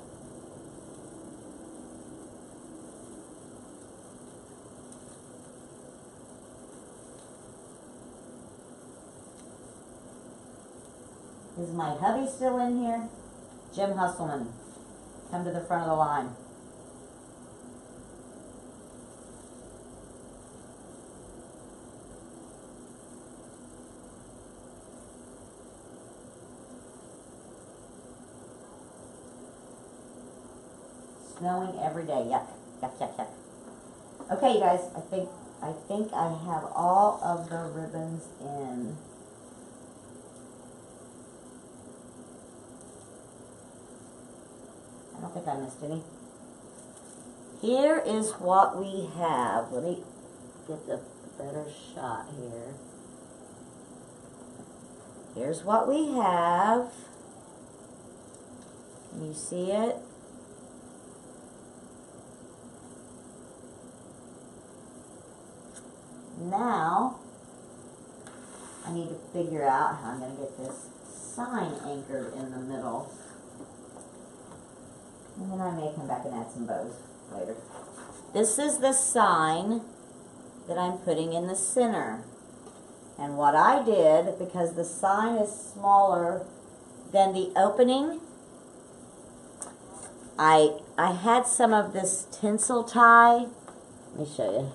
Is my hubby still in here? Jim Hustleman, come to the front of the line. Snowing every day. Yuck, yuck, yuck, yuck. Okay, you guys, I think I have all of the ribbons in. I don't think I missed any. Here is what we have. Let me get the better shot here. Here's what we have. Can you see it? Now, I need to figure out how I'm going to get this sign anchored in the middle. And then I may come back and add some bows later. This is the sign that I'm putting in the center. And what I did, because the sign is smaller than the opening, I had some of this tinsel tie. Let me show you.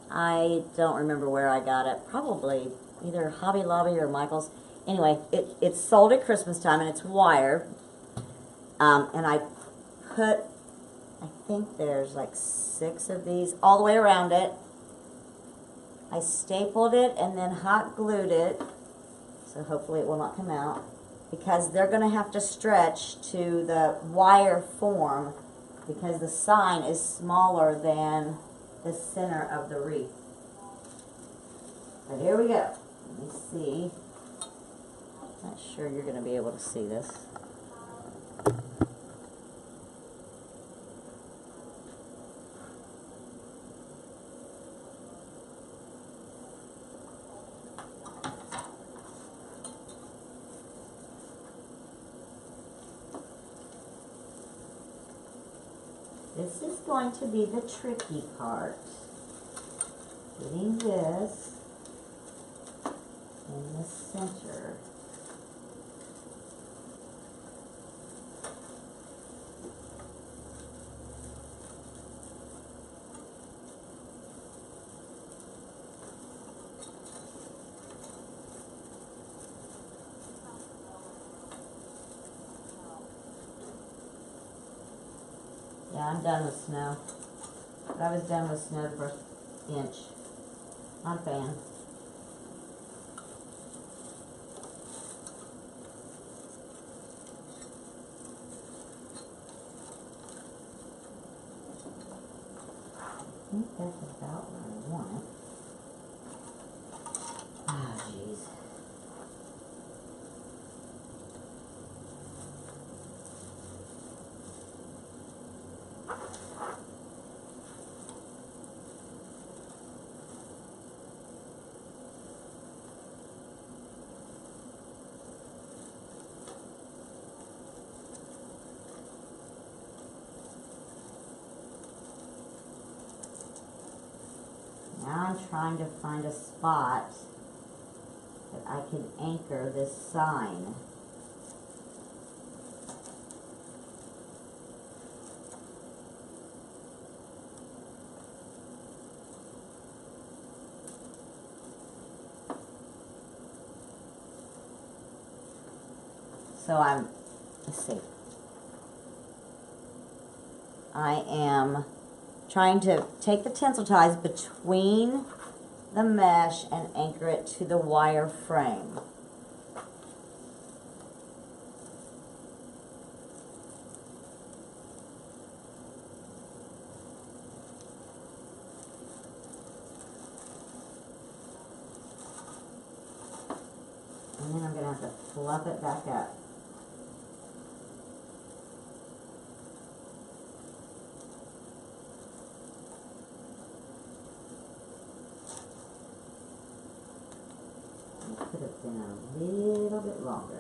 I don't remember where I got it. Probably either Hobby Lobby or Michael's. Anyway, it's sold at Christmas time and it's wire. And I put, I think there's like 6 of these all the way around it. I stapled it and then hot glued it. So hopefully it will not come out. Because they're going to have to stretch to the wire form. Because the sign is smaller than the center of the wreath. But here we go. Let me see. Not sure you're going to be able to see this. This is going to be the tricky part. Getting this in the center. Yeah, I'm done with snow. But I was done with snow the first inch. Not a fan. I think that's about what I want. Oh, jeez. Now I'm trying to find a spot that I can anchor this sign. So let's see. I am trying to take the tinsel ties between the mesh and anchor it to the wire frame. And then I'm going to have to fluff it back up. It could have been a little bit longer.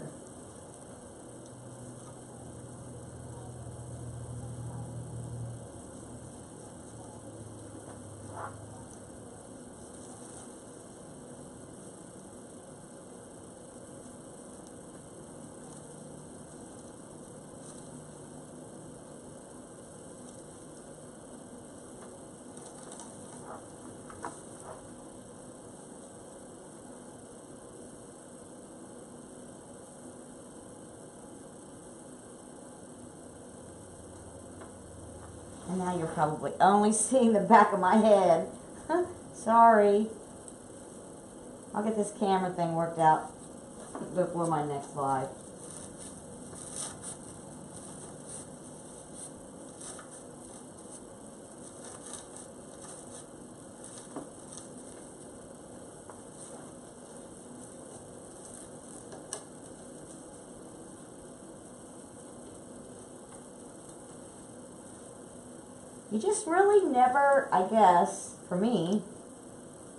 And now you're probably only seeing the back of my head. Sorry. I'll get this camera thing worked out before my next live. You just really never, I guess, for me,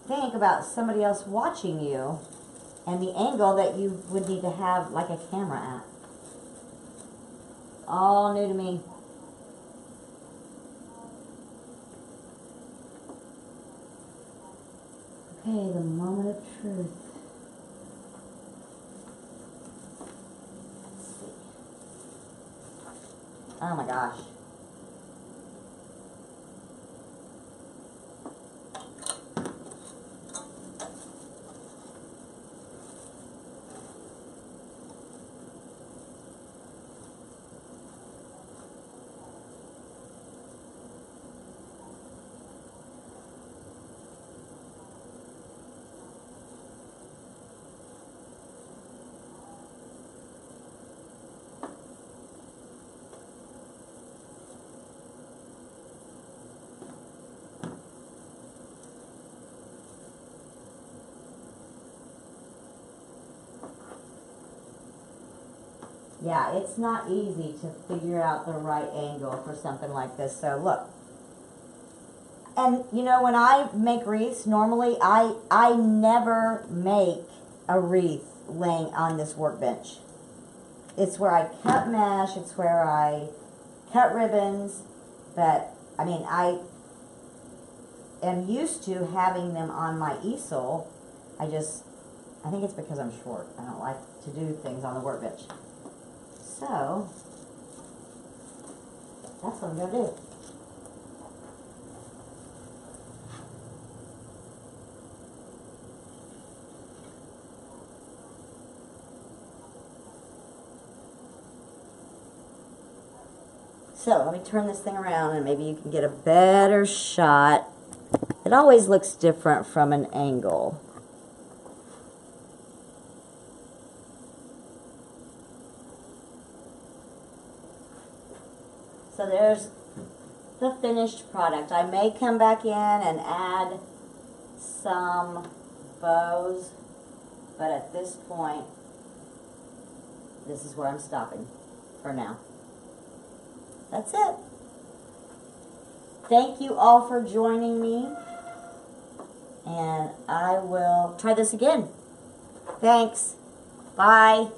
think about somebody else watching you and the angle that you would need to have like a camera at. All new to me. Okay, the moment of truth. Let's see. Oh my gosh. Yeah, it's not easy to figure out the right angle for something like this. So look. And you know, when I make wreaths, normally I never make a wreath laying on this workbench. It's where I cut mesh, it's where I cut ribbons, but I mean, I am used to having them on my easel. I think it's because I'm short. I don't like to do things on the workbench. So, that's what I'm going to do. So let me turn this thing around and maybe you can get a better shot. It always looks different from an angle. So there's the finished product. I may come back in and add some bows, but at this point, this is where I'm stopping for now. That's it. Thank you all for joining me, and I will try this again. Thanks. Bye.